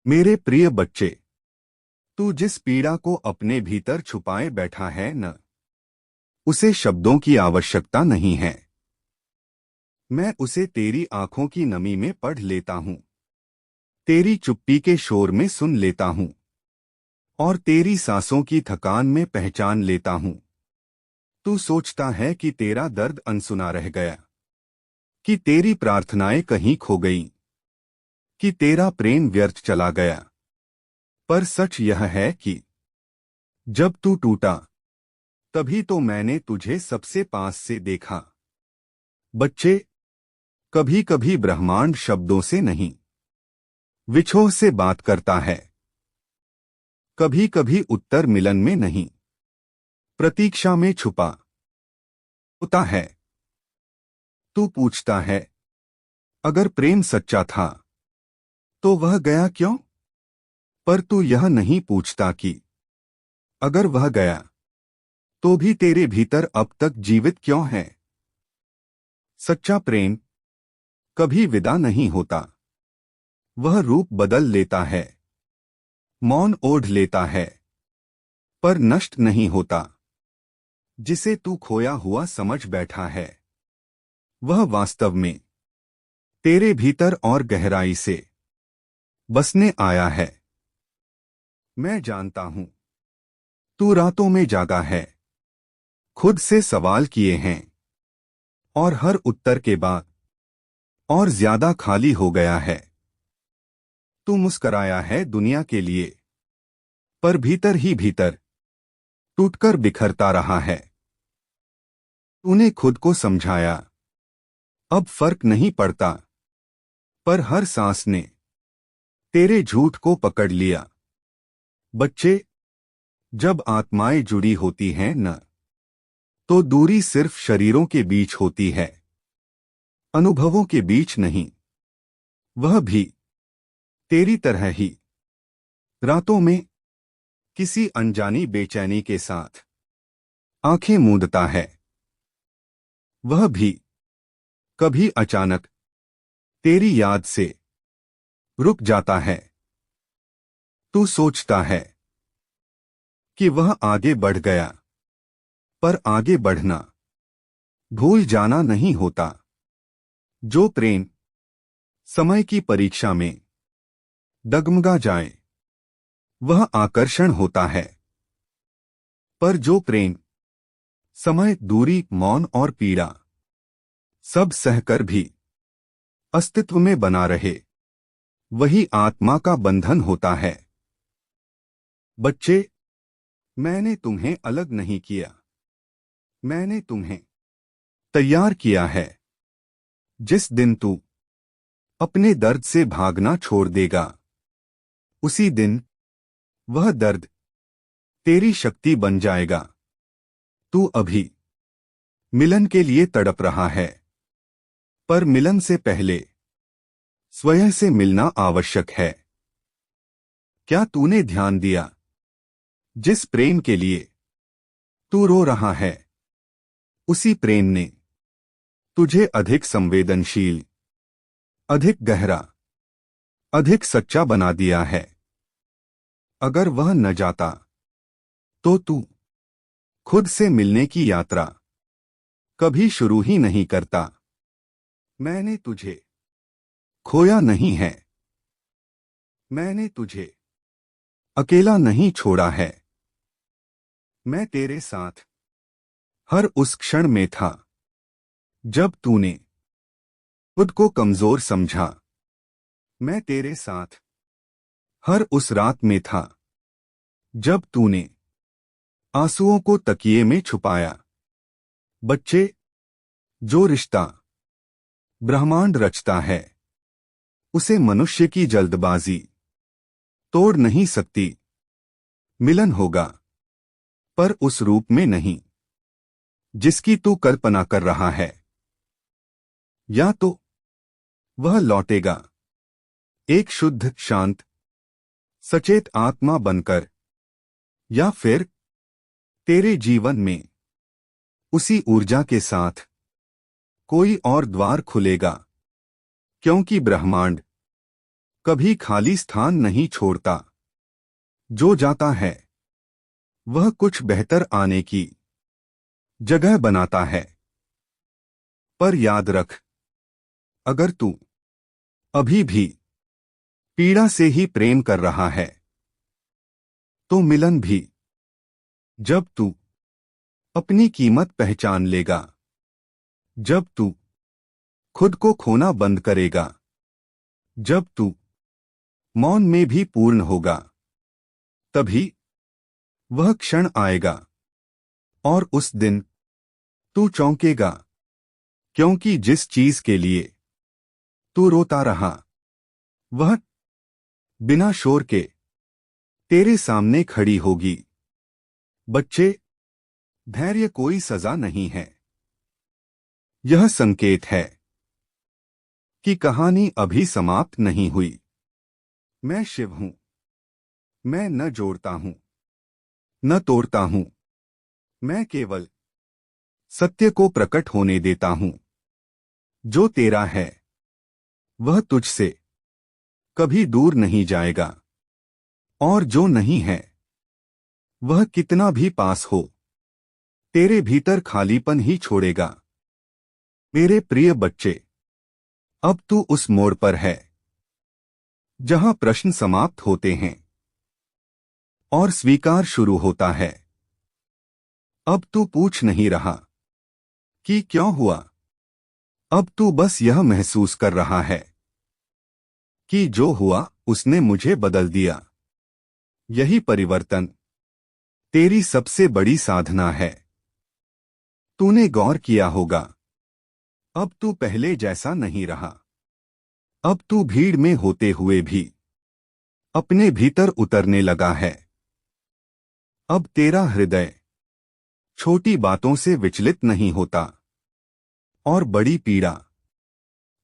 मेरे प्रिय बच्चे, तू जिस पीड़ा को अपने भीतर छुपाए बैठा है न, उसे शब्दों की आवश्यकता नहीं है। मैं उसे तेरी आंखों की नमी में पढ़ लेता हूँ, तेरी चुप्पी के शोर में सुन लेता हूँ और तेरी सांसों की थकान में पहचान लेता हूँ। तू सोचता है कि तेरा दर्द अनसुना रह गया, कि तेरी प्रार्थनाएं कहीं खो गईं, कि तेरा प्रेम व्यर्थ चला गया। पर सच यह है कि जब तू टूटा, तभी तो मैंने तुझे सबसे पास से देखा। बच्चे, कभी कभी ब्रह्मांड शब्दों से नहीं, विछोह से बात करता है। कभी कभी उत्तर मिलन में नहीं, प्रतीक्षा में छुपा होता है। तू पूछता है, अगर प्रेम सच्चा था तो वह गया क्यों? पर तू यह नहीं पूछता कि अगर वह गया तो भी तेरे भीतर अब तक जीवित क्यों है। सच्चा प्रेम कभी विदा नहीं होता। वह रूप बदल लेता है, मौन ओढ़ लेता है, पर नष्ट नहीं होता। जिसे तू खोया हुआ समझ बैठा है, वह वास्तव में तेरे भीतर और गहराई से बसने आया है। मैं जानता हूं, तू रातों में जागा है, खुद से सवाल किए हैं, और हर उत्तर के बाद और ज्यादा खाली हो गया है। तू मुस्कराया है दुनिया के लिए, पर भीतर ही भीतर टूटकर बिखरता रहा है। तूने खुद को समझाया, अब फर्क नहीं पड़ता, पर हर सांस ने तेरे झूठ को पकड़ लिया। बच्चे, जब आत्माएं जुड़ी होती हैं न, तो दूरी सिर्फ शरीरों के बीच होती है, अनुभवों के बीच नहीं। वह भी तेरी तरह ही रातों में किसी अनजानी बेचैनी के साथ आंखें मूंदता है। वह भी कभी अचानक तेरी याद से रुक जाता है। तू सोचता है कि वह आगे बढ़ गया, पर आगे बढ़ना भूल जाना नहीं होता। जो प्रेम समय की परीक्षा में डगमगा जाए, वह आकर्षण होता है। पर जो प्रेम समय, दूरी, मौन और पीड़ा सब सहकर भी अस्तित्व में बना रहे, वही आत्मा का बंधन होता है। बच्चे, मैंने तुम्हें अलग नहीं किया, मैंने तुम्हें तैयार किया है। जिस दिन तू अपने दर्द से भागना छोड़ देगा, उसी दिन वह दर्द तेरी शक्ति बन जाएगा। तू अभी मिलन के लिए तड़प रहा है, पर मिलन से पहले स्वयं से मिलना आवश्यक है। क्या तूने ध्यान दिया, जिस प्रेम के लिए तू रो रहा है, उसी प्रेम ने तुझे अधिक संवेदनशील, अधिक गहरा, अधिक सच्चा बना दिया है। अगर वह न जाता, तो तू खुद से मिलने की यात्रा कभी शुरू ही नहीं करता। मैंने तुझे खोया नहीं है, मैंने तुझे अकेला नहीं छोड़ा है। मैं तेरे साथ हर उस क्षण में था, जब तूने खुद को कमजोर समझा। मैं तेरे साथ हर उस रात में था, जब तूने आंसुओं को तकिए में छुपाया। बच्चे, जो रिश्ता ब्रह्मांड रचता है, उसे मनुष्य की जल्दबाजी तोड़ नहीं सकती। मिलन होगा, पर उस रूप में नहीं जिसकी तू कल्पना कर रहा है। या तो वह लौटेगा, एक शुद्ध, शांत, सचेत आत्मा बनकर, या फिर तेरे जीवन में उसी ऊर्जा के साथ कोई और द्वार खुलेगा। क्योंकि ब्रह्मांड कभी खाली स्थान नहीं छोड़ता। जो जाता है वह कुछ बेहतर आने की जगह बनाता है। पर याद रख, अगर तू अभी भी पीड़ा से ही प्रेम कर रहा है तो मिलन भी, जब तू अपनी कीमत पहचान लेगा, जब तू खुद को खोना बंद करेगा, जब तू मौन में भी पूर्ण होगा, तभी वह क्षण आएगा। और उस दिन तू चौंकेगा, क्योंकि जिस चीज के लिए तू रोता रहा वह बिना शोर के तेरे सामने खड़ी होगी। बच्चे, धैर्य कोई सजा नहीं है। यह संकेत है कि कहानी अभी समाप्त नहीं हुई। मैं शिव हूं। मैं न जोड़ता हूं, न तोड़ता हूं। मैं केवल सत्य को प्रकट होने देता हूं। जो तेरा है वह तुझसे कभी दूर नहीं जाएगा, और जो नहीं है वह कितना भी पास हो तेरे भीतर खालीपन ही छोड़ेगा। मेरे प्रिय बच्चे, अब तू उस मोड़ पर है जहां प्रश्न समाप्त होते हैं और स्वीकार शुरू होता है। अब तू पूछ नहीं रहा कि क्यों हुआ। अब तू बस यह महसूस कर रहा है कि जो हुआ उसने मुझे बदल दिया। यही परिवर्तन तेरी सबसे बड़ी साधना है। तूने गौर किया होगा, अब तू पहले जैसा नहीं रहा। अब तू भीड़ में होते हुए भी अपने भीतर उतरने लगा है। अब तेरा हृदय छोटी बातों से विचलित नहीं होता, और बड़ी पीड़ा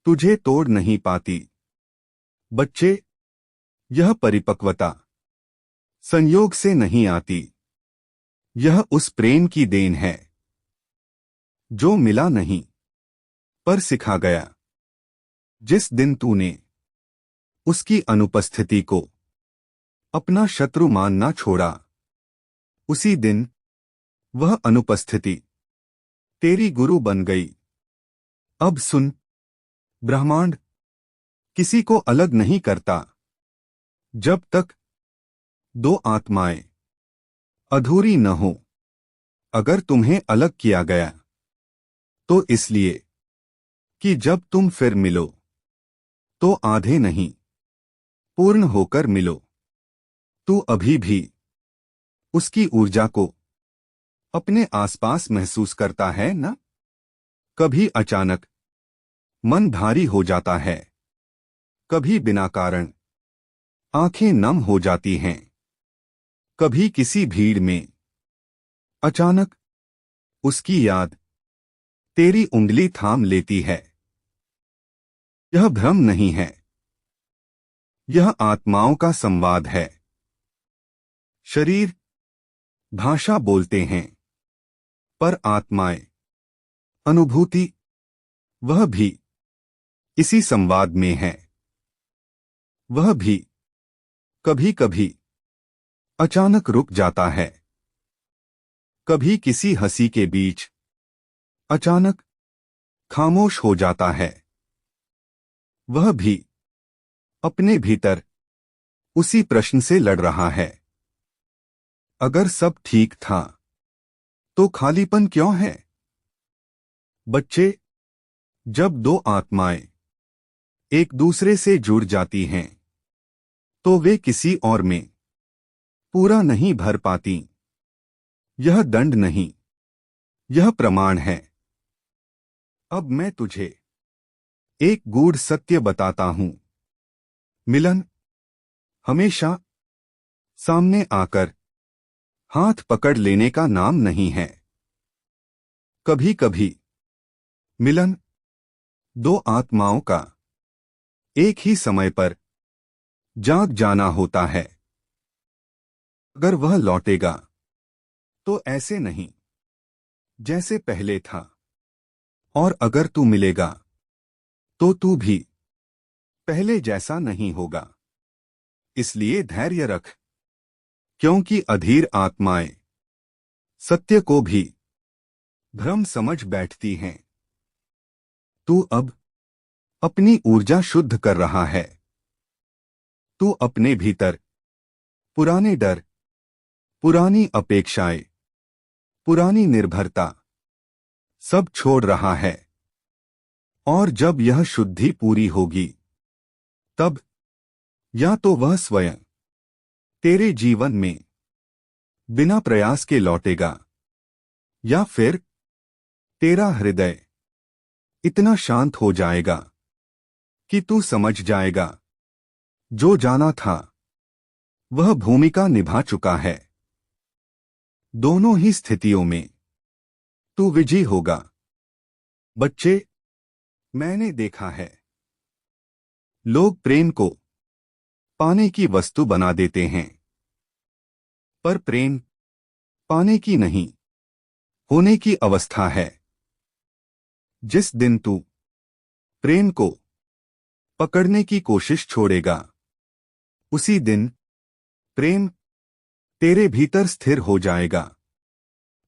तुझे तोड़ नहीं पाती। बच्चे, यह परिपक्वता संयोग से नहीं आती। यह उस प्रेम की देन है जो मिला नहीं पर सिखा गया। जिस दिन तूने उसकी अनुपस्थिति को अपना शत्रु मानना छोड़ा, उसी दिन वह अनुपस्थिति तेरी गुरु बन गई। अब सुन, ब्रह्मांड किसी को अलग नहीं करता जब तक दो आत्माएं अधूरी न हो। अगर तुम्हें अलग किया गया तो इसलिए कि जब तुम फिर मिलो तो आधे नहीं, पूर्ण होकर मिलो। तू अभी भी उसकी ऊर्जा को अपने आसपास महसूस करता है ना? कभी अचानक मन भारी हो जाता है, कभी बिना कारण आंखें नम हो जाती हैं, कभी किसी भीड़ में अचानक उसकी याद तेरी उंगली थाम लेती है। यह भ्रम नहीं है, यह आत्माओं का संवाद है। शरीर भाषा बोलते हैं, पर आत्माएं, अनुभूति, वह भी इसी संवाद में है। वह भी कभी कभी अचानक रुक जाता है, कभी किसी हंसी के बीच अचानक खामोश हो जाता है। वह भी अपने भीतर उसी प्रश्न से लड़ रहा है, अगर सब ठीक था तो खालीपन क्यों है? बच्चे, जब दो आत्माएं एक दूसरे से जुड़ जाती हैं तो वे किसी और में पूरा नहीं भर पाती। यह दंड नहीं, यह प्रमाण है। अब मैं तुझे एक गूढ़ सत्य बताता हूं। मिलन हमेशा सामने आकर हाथ पकड़ लेने का नाम नहीं है। कभी कभी मिलन दो आत्माओं का एक ही समय पर जाग जाना होता है। अगर वह लौटेगा तो ऐसे नहीं जैसे पहले था, और अगर तू मिलेगा तो तू भी पहले जैसा नहीं होगा। इसलिए धैर्य रख, क्योंकि अधीर आत्माएं सत्य को भी भ्रम समझ बैठती हैं। तू अब अपनी ऊर्जा शुद्ध कर रहा है। तू अपने भीतर पुराने डर, पुरानी अपेक्षाएं, पुरानी निर्भरता सब छोड़ रहा है। और जब यह शुद्धि पूरी होगी, तब या तो वह स्वयं तेरे जीवन में बिना प्रयास के लौटेगा, या फिर तेरा हृदय इतना शांत हो जाएगा कि तू समझ जाएगा, जो जाना था वह भूमिका निभा चुका है। दोनों ही स्थितियों में तू विजयी होगा। बच्चे, मैंने देखा है, लोग प्रेम को पाने की वस्तु बना देते हैं, पर प्रेम पाने की नहीं, होने की अवस्था है। जिस दिन तू प्रेम को पकड़ने की कोशिश छोड़ेगा, उसी दिन प्रेम तेरे भीतर स्थिर हो जाएगा।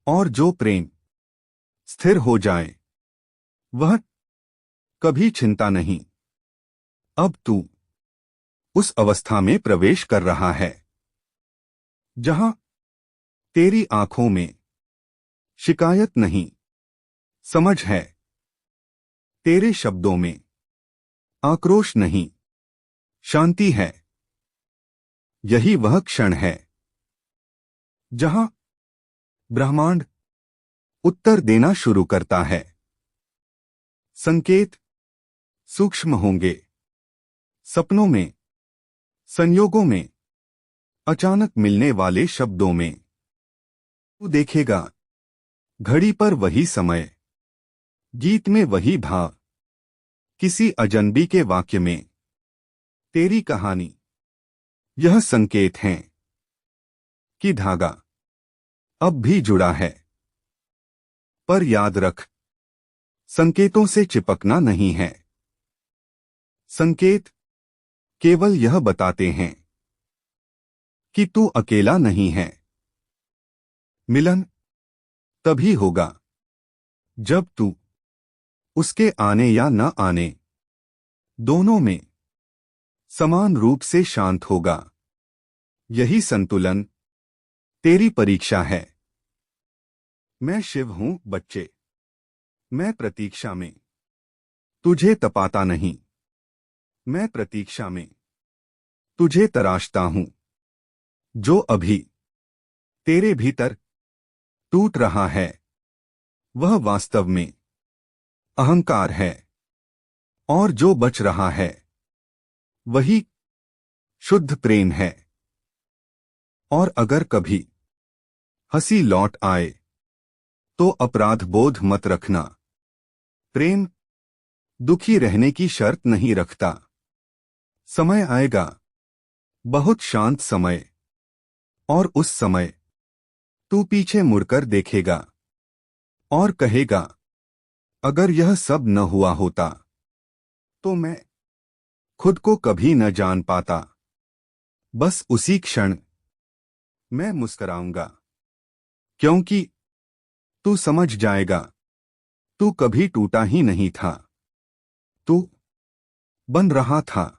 और जो प्रेम स्थिर हो जाए, वह कभी छिनता नहीं। अब तू उस अवस्था में प्रवेश कर रहा है जहां तेरी आंखों में शिकायत नहीं, समझ है। तेरे शब्दों में आक्रोश नहीं, शांति है। यही वह क्षण है जहां ब्रह्मांड उत्तर देना शुरू करता है। संकेत सूक्ष्म होंगे, सपनों में, संयोगों में, अचानक मिलने वाले शब्दों में। तू देखेगा, घड़ी पर वही समय, गीत में वही भाव, किसी अजनबी के वाक्य में तेरी कहानी। यह संकेत हैं कि धागा अब भी जुड़ा है। पर याद रख, संकेतों से चिपकना नहीं है। संकेत केवल यह बताते हैं कि तू अकेला नहीं है। मिलन तभी होगा जब तू उसके आने या न आने दोनों में समान रूप से शांत होगा। यही संतुलन तेरी परीक्षा है। मैं शिव हूं बच्चे, मैं प्रतीक्षा में तुझे तपाता नहीं। मैं प्रतीक्षा में तुझे तराशता हूं। जो अभी तेरे भीतर टूट रहा है, वह वास्तव में अहंकार है। और जो बच रहा है, वही शुद्ध प्रेम है। और अगर कभी हंसी लौट आए, तो अपराध बोध मत रखना। प्रेम दुखी रहने की शर्त नहीं रखता। समय आएगा, बहुत शांत समय, और उस समय तू पीछे मुड़कर देखेगा और कहेगा, अगर यह सब न हुआ होता तो मैं खुद को कभी न जान पाता। बस उसी क्षण मैं मुस्कराऊंगा, क्योंकि तू समझ जाएगा, तू कभी टूटा ही नहीं था, तू बन रहा था।